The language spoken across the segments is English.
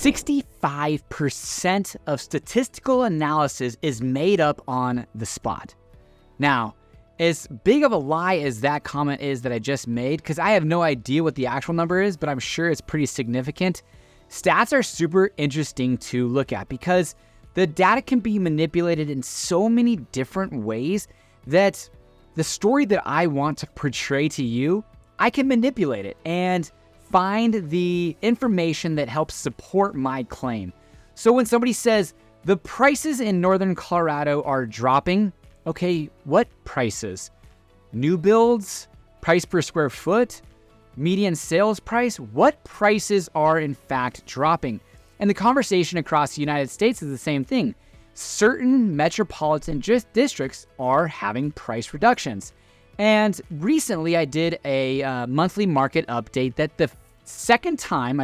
65% of statistical analysis is made up on the spot. Now, as big of a lie as that comment is that I just made, because I have no idea what the actual number is, but I'm sure it's pretty significant, stats are super interesting to look at because the data can be manipulated in so many different ways that the story that I want to portray to you, I can manipulate it and find the information that helps support my claim. So when somebody says the prices in Northern Colorado are dropping, okay, what prices? New builds? Price per square foot? Median sales price? What prices are in fact dropping? And the conversation across the United States is the same thing. Certain metropolitan districts are having price reductions. And recently I did a monthly market update that the second time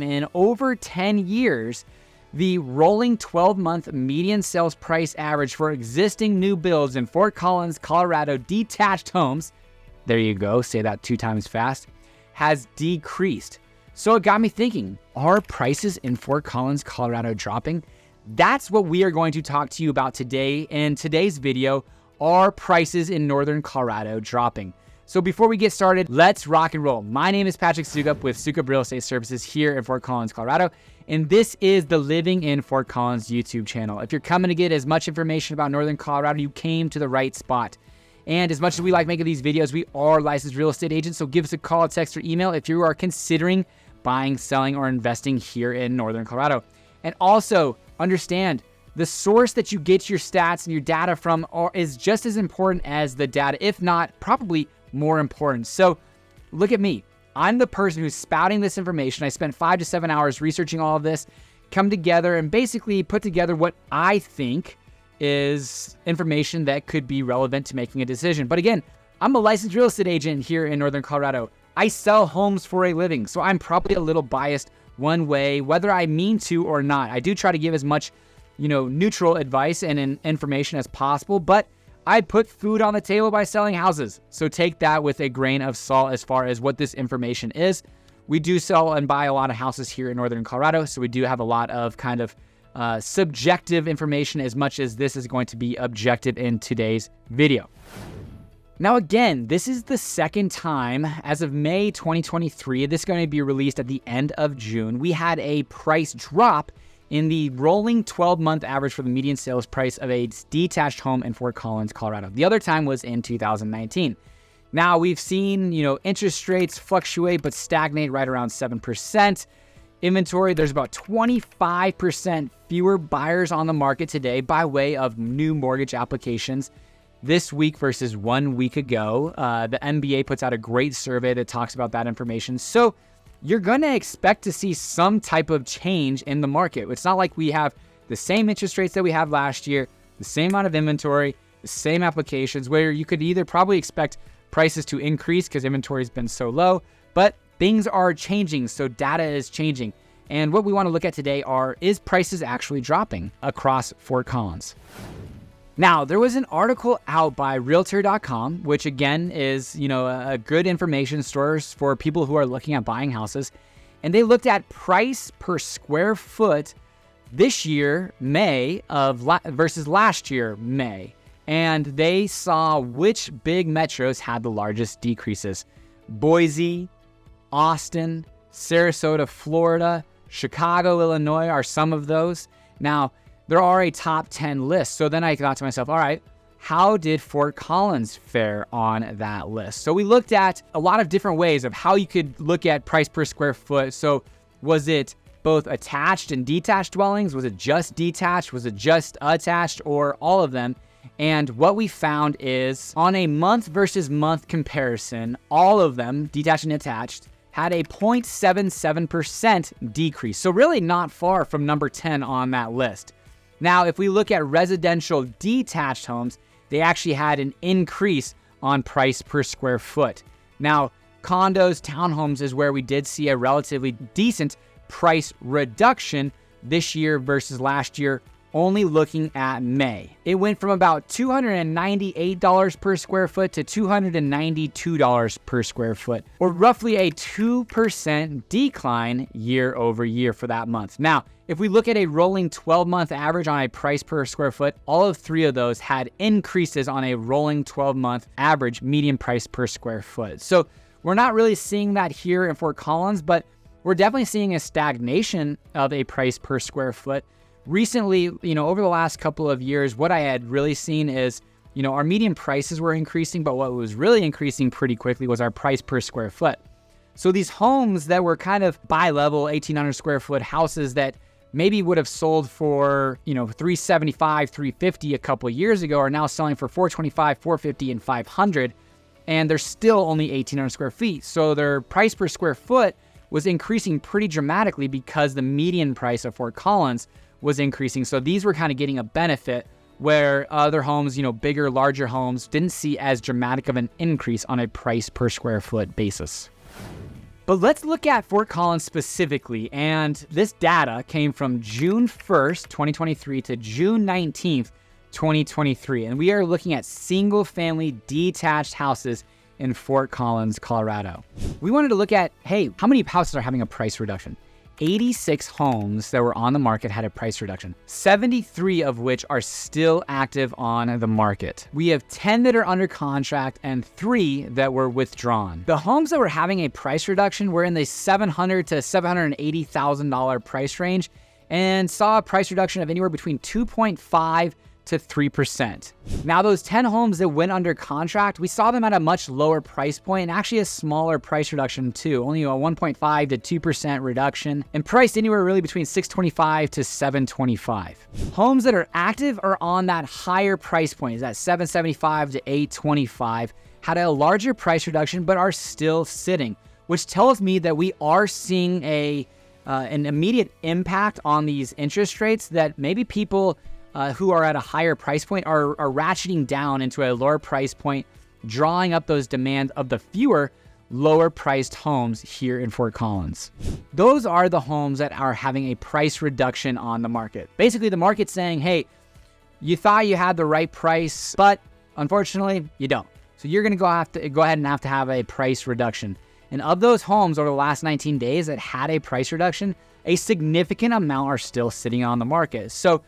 in over 10 years, the rolling 12-month median sales price average for existing new builds in Fort Collins, Colorado, detached homes, there you go, say that 2 times fast, has decreased. So it got me thinking, are prices in Fort Collins, Colorado dropping? That's what we are going to talk to you about today. In today's video, are prices in Northern Colorado dropping? So before we get started, let's rock and roll. My name is Patrick Soukup with Soukup Real Estate Services here in Fort Collins, Colorado. And this is the Living in Fort Collins YouTube channel. If you're coming to get as much information about Northern Colorado, you came to the right spot. And as much as we like making these videos, we are licensed real estate agents. So give us a call, text, or email if you are considering buying, selling, or investing here in Northern Colorado. And also understand the source that you get your stats and your data from is just as important as the data, if not probably more important. So look at me. I'm the person who's spouting this information. I spent 5 to 7 hours researching all of this, come together and basically put together what I think is information that could be relevant to making a decision. But again, I'm a licensed real estate agent here in Northern Colorado. I sell homes for a living, so I'm probably a little biased one way, whether I mean to or not. I do try to give as much, neutral advice and information as possible, but I put food on the table by selling houses. So take that with a grain of salt as far as what this information is. We do sell and buy a lot of houses here in Northern Colorado, so we do have a lot of kind of subjective information as much as this is going to be objective in today's video. Now again, this is the second time as of May 2023, this is going to be released at the end of June. We had a price drop in the rolling 12-month average for the median sales price of a detached home in Fort Collins, Colorado. The other time was in 2019. Now we've seen, interest rates fluctuate but stagnate right around 7%. Inventory, there's about 25% fewer buyers on the market today by way of new mortgage applications this week versus 1 week ago. The MBA puts out a great survey that talks about that information. So you're going to expect to see some type of change in the market. It's not like we have the same interest rates that we had last year, the same amount of inventory, the same applications, where you could either probably expect prices to increase because inventory has been so low, but things are changing, so data is changing. And what we want to look at today is prices actually dropping across Fort Collins? Now, there was an article out by Realtor.com, which again is, a good information source for people who are looking at buying houses. And they looked at price per square foot this year, May, versus last year, May. And they saw which big metros had the largest decreases. Boise, Austin, Sarasota, Florida, Chicago, Illinois are some of those. Now, there are a top 10 list. So then I thought to myself, all right, how did Fort Collins fare on that list? So we looked at a lot of different ways of how you could look at price per square foot. So was it both attached and detached dwellings? Was it just detached? Was it just attached, or all of them? And what we found is on a month versus month comparison, all of them, detached and attached, had a 0.77% decrease. So really not far from number 10 on that list. Now, if we look at residential detached homes, they actually had an increase on price per square foot. Now, condos, townhomes is where we did see a relatively decent price reduction this year versus last year, only looking at May. It went from about $298 per square foot to $292 per square foot, or roughly a 2% decline year over year for that month. Now, if we look at a rolling 12-month average on a price per square foot, all of three of those had increases on a rolling 12-month average median price per square foot. So we're not really seeing that here in Fort Collins, but we're definitely seeing a stagnation of a price per square foot. Recently, over the last couple of years, what I had really seen is, our median prices were increasing, but what was really increasing pretty quickly was our price per square foot. So these homes that were kind of bi-level 1,800 square foot houses that maybe would have sold for, $375, $350 a couple of years ago are now selling for $425, $450, and $500, and they're still only 1,800 square feet. So their price per square foot was increasing pretty dramatically because the median price of Fort Collins was increasing. So these were kind of getting a benefit where other homes, bigger, larger homes, didn't see as dramatic of an increase on a price per square foot basis. But let's look at Fort Collins specifically, and this data came from June 1st, 2023 to June 19th, 2023, and we are looking at single-family detached houses in Fort Collins, Colorado. We wanted to look at, hey, how many houses are having a price reduction? 86 homes that were on the market had a price reduction, 73 of which are still active on the market. We have 10 that are under contract and 3 that were withdrawn. The homes that were having a price reduction were in the $700,000 to $780,000 price range and saw a price reduction of anywhere between 2.5 to 3%. Now, those 10 homes that went under contract, we saw them at a much lower price point and actually a smaller price reduction too, only a 1.5 to 2% reduction, and priced anywhere really between $625 to $725. Homes that are active are on that higher price point, that $775 to $825, had a larger price reduction but are still sitting, which tells me that we are seeing an immediate impact on these interest rates, that maybe people who are at a higher price point are ratcheting down into a lower price point, drawing up those demands of the fewer lower priced homes here in Fort Collins. Those are the homes that are having a price reduction on the market. Basically, the market's saying, hey, you thought you had the right price, but unfortunately, you don't. So you're going to go ahead and have to have a price reduction. And of those homes over the last 19 days that had a price reduction, a significant amount are still sitting on the market. So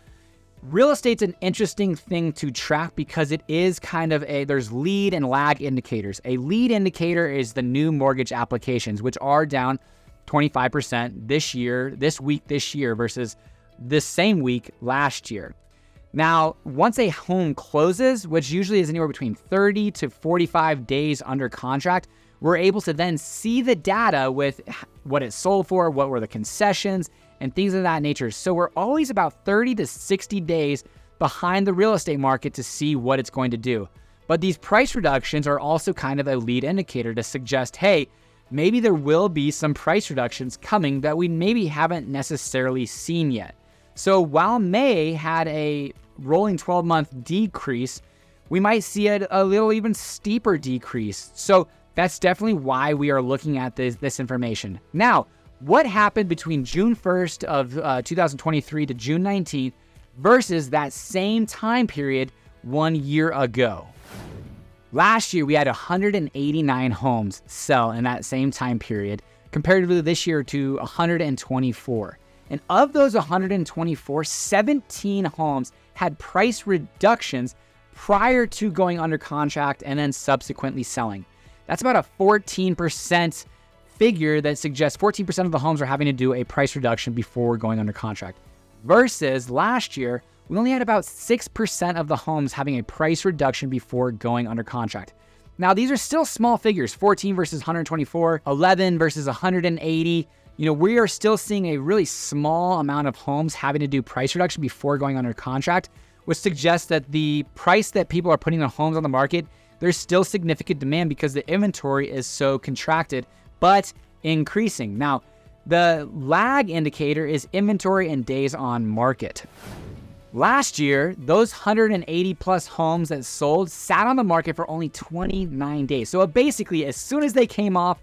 real estate's an interesting thing to track because it is kind of there's lead and lag indicators. A lead indicator is the new mortgage applications, which are down 25% this week this year versus this same week last year. Now, once a home closes, which usually is anywhere between 30 to 45 days under contract, we're able to then see the data with what it sold for, what were the concessions, and things of that nature. So we're always about 30 to 60 days behind the real estate market to see what it's going to do. But these price reductions are also kind of a lead indicator to suggest, hey, maybe there will be some price reductions coming that we maybe haven't necessarily seen yet. So while May had a rolling 12-month decrease, we might see a little even steeper decrease. So that's definitely why we are looking at this information. Now, what happened between June 1st of 2023 to June 19th versus that same time period 1 year ago? Last year, we had 189 homes sell in that same time period, comparatively this year to 124. And of those 124, 17 homes had price reductions prior to going under contract and then subsequently selling. That's about a 14% figure that suggests 14% of the homes are having to do a price reduction before going under contract. Versus last year, we only had about 6% of the homes having a price reduction before going under contract. Now, these are still small figures, 14 versus 124, 11 versus 180. We are still seeing a really small amount of homes having to do price reduction before going under contract, which suggests that the price that people are putting their homes on the market, there's still significant demand because the inventory is so contracted, but increasing. Now, the lag indicator is inventory and days on market. Last year, those 180 plus homes that sold sat on the market for only 29 days. So basically, as soon as they came off,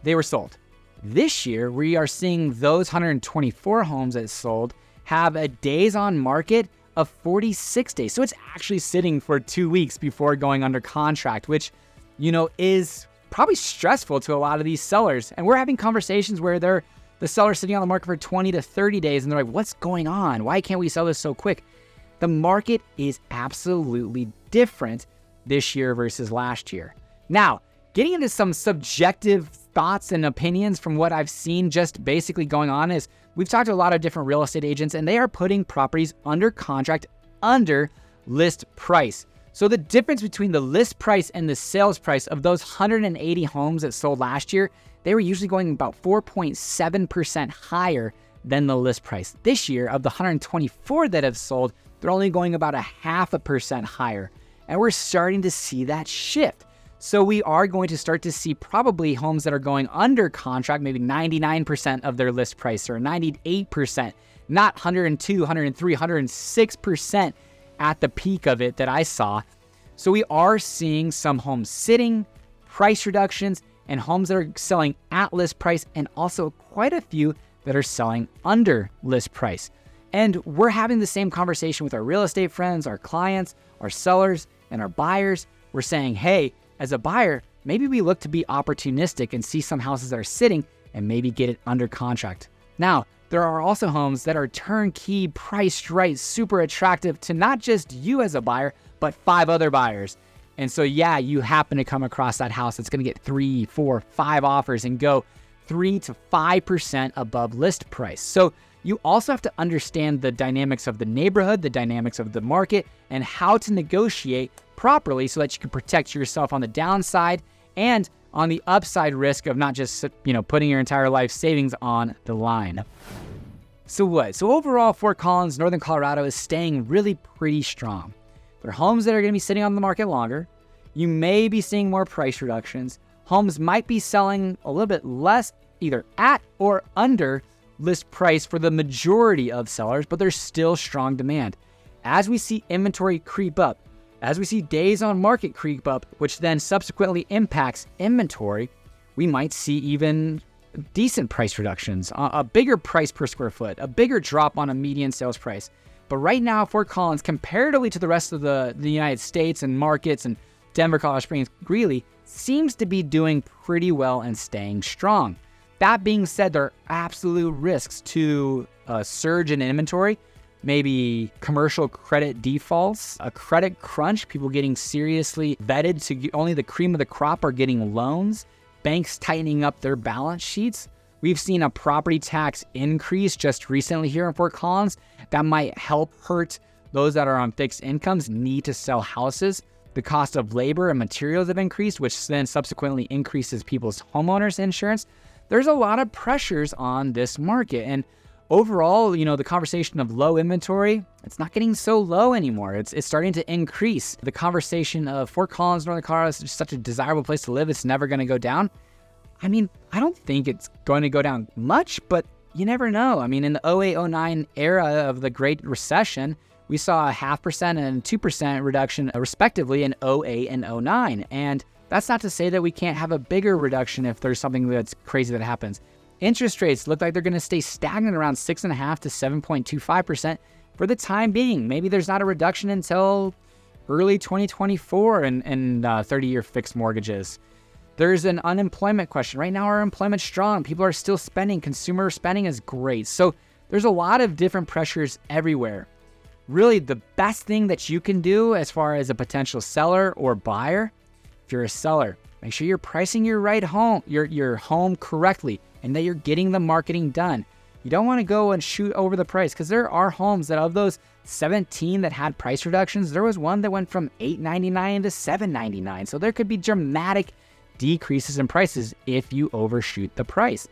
they were sold. This year, we are seeing those 124 homes that sold have a days on market of 46 days. So it's actually sitting for 2 weeks before going under contract, which, is probably stressful to a lot of these sellers. And we're having conversations where the seller's sitting on the market for 20 to 30 days and they're like, what's going on? Why can't we sell this so quick? The market is absolutely different this year versus last year. Now, getting into some subjective thoughts and opinions from what I've seen just basically going on is we've talked to a lot of different real estate agents and they are putting properties under contract under list price. So the difference between the list price and the sales price of those 180 homes that sold last year, they were usually going about 4.7% higher than the list price. This year, of the 124 that have sold, they're only going about 0.5% higher. And we're starting to see that shift. So we are going to start to see probably homes that are going under contract, maybe 99% of their list price or 98%, not 102, 103, 106% at the peak of it that I saw. So we are seeing some homes sitting, price reductions, and homes that are selling at list price, and also quite a few that are selling under list price. And we're having the same conversation with our real estate friends, our clients, our sellers, and our buyers. We're saying, hey, as a buyer, maybe we look to be opportunistic and see some houses that are sitting and maybe get it under contract. Now, there are also homes that are turnkey, priced right, super attractive to not just you as a buyer, but 5 other buyers. And so, yeah, you happen to come across that house that's going to get 3, 4, 5 offers and go 3 to 5% above list price. So you also have to understand the dynamics of the neighborhood, the dynamics of the market, and how to negotiate properly so that you can protect yourself on the downside and on the upside risk of not just, putting your entire life savings on the line. So what? So overall, Fort Collins, Northern Colorado is staying really pretty strong. There are homes that are going to be sitting on the market longer. You may be seeing more price reductions. Homes might be selling a little bit less, either at or under list price for the majority of sellers, but there's still strong demand. As we see inventory creep up, as we see days on market creep up, which then subsequently impacts inventory, we might see even decent price reductions, a bigger price per square foot, a bigger drop on a median sales price. But right now, Fort Collins, comparatively to the rest of the United States and markets and Denver, Colorado Springs, Greeley, seems to be doing pretty well and staying strong. That being said, there are absolute risks to a surge in inventory, maybe commercial credit defaults, a credit crunch, people getting seriously vetted to only the cream of the crop are getting loans, banks tightening up their balance sheets. We've seen a property tax increase just recently here in Fort Collins that might help hurt those that are on fixed incomes, need to sell houses. The cost of labor and materials have increased, which then subsequently increases people's homeowners insurance. There's a lot of pressures on this market. And overall, the conversation of low inventory, it's not getting so low anymore. It's starting to increase. The conversation of Fort Collins, Northern Colorado is just such a desirable place to live. It's never going to go down. I don't think it's going to go down much, but you never know. In the 08-09 era of the Great Recession, we saw a 0.5% and 2% reduction respectively in 08 and 09. And that's not to say that we can't have a bigger reduction if there's something that's crazy that happens. Interest rates look like they're going to stay stagnant around 6.5 to 7.25% for the time being. Maybe there's not a reduction until early 2024 in 30-year fixed mortgages. There's an unemployment question. Right now, our employment's strong. People are still spending. Consumer spending is great. So there's a lot of different pressures everywhere. Really, the best thing that you can do as far as a potential seller or buyer, if you're a seller, make sure you're pricing your home correctly and that you're getting the marketing done. You don't want to go and shoot over the price, because there are homes that of those 17 that had price reductions, there was one that went from $899 to $799. So there could be dramatic decreases in prices if you overshoot the price.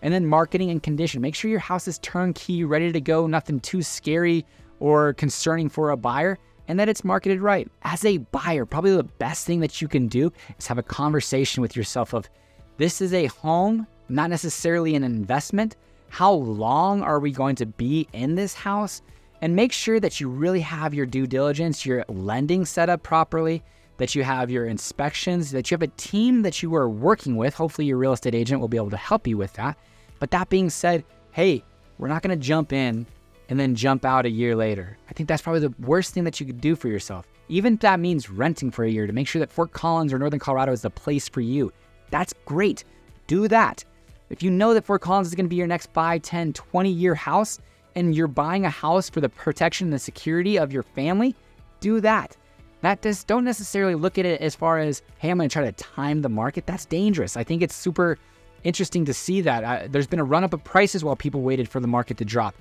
And then marketing and condition. Make sure your house is turnkey, ready to go, nothing too scary or concerning for a buyer, and that it's marketed right. As a buyer, probably the best thing that you can do is have a conversation with yourself of, this is a home, not necessarily an investment. How long are we going to be in this house? And make sure that you really have your due diligence, your lending set up properly, that you have your inspections, that you have a team that you are working with. Hopefully your real estate agent will be able to help you with that. But that being said, hey, we're not going to jump in and then jump out a year later. I think that's probably the worst thing that you could do for yourself. Even if that means renting for a year to make sure that Fort Collins or Northern Colorado is the place for you. That's great. Do that. If you know that Fort Collins is going to be your next 5, 10, 20-year house, and you're buying a house for the protection and the security of your family, do that. Don't necessarily look at it as far as, hey, I'm going to try to time the market. That's dangerous. I think it's super interesting to see that. There's been a run-up of prices while people waited for the market to drop.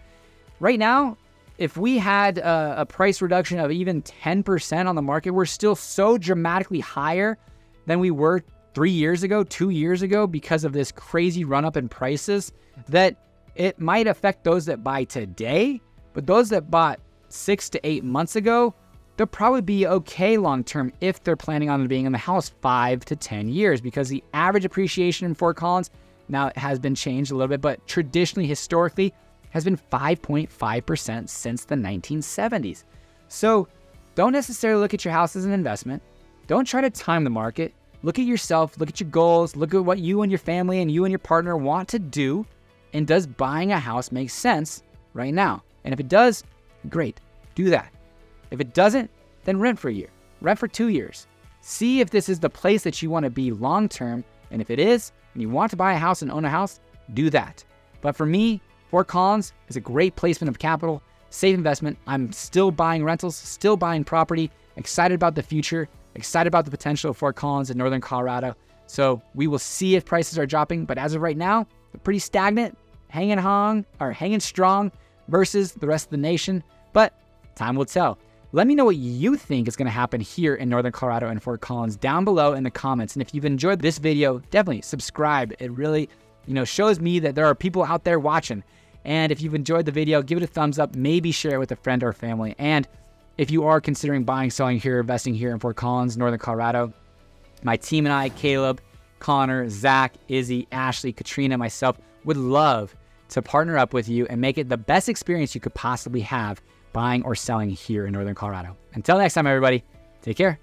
Right now, if we had a price reduction of even 10% on the market, we're still so dramatically higher than we were 3 years ago, 2 years ago, because of this crazy run-up in prices that it might affect those that buy today, but those that bought 6 to 8 months ago, they'll probably be okay long-term if they're planning on being in the house 5 to 10 years, because the average appreciation in Fort Collins, now it has been changed a little bit, but traditionally, historically, has been 5.5% since the 1970s. So don't necessarily look at your house as an investment. Don't try to time the market. Look at yourself, look at your goals, look at what you and your family and you and your partner want to do, and does buying a house make sense right now? And if it does, great, do that. If it doesn't, then rent for a year, rent for 2 years. See if this is the place that you want to be long-term, and if it is, and you want to buy a house and own a house, do that. But for me, Fort Collins is a great placement of capital, safe investment. I'm still buying rentals, still buying property, excited about the future, excited about the potential of Fort Collins in Northern Colorado. So we will see if prices are dropping, but as of right now, they're pretty stagnant, hanging strong versus the rest of the nation, but time will tell. Let me know what you think is going to happen here in Northern Colorado and Fort Collins down below in the comments. And if you've enjoyed this video, definitely subscribe. It really, shows me that there are people out there watching. And if you've enjoyed the video, give it a thumbs up, maybe share it with a friend or family. And if you are considering buying, selling here, investing here in Fort Collins, Northern Colorado, my team and I, Caleb, Connor, Zach, Izzy, Ashley, Katrina, myself, would love to partner up with you and make it the best experience you could possibly have buying or selling here in Northern Colorado. Until next time, everybody, take care.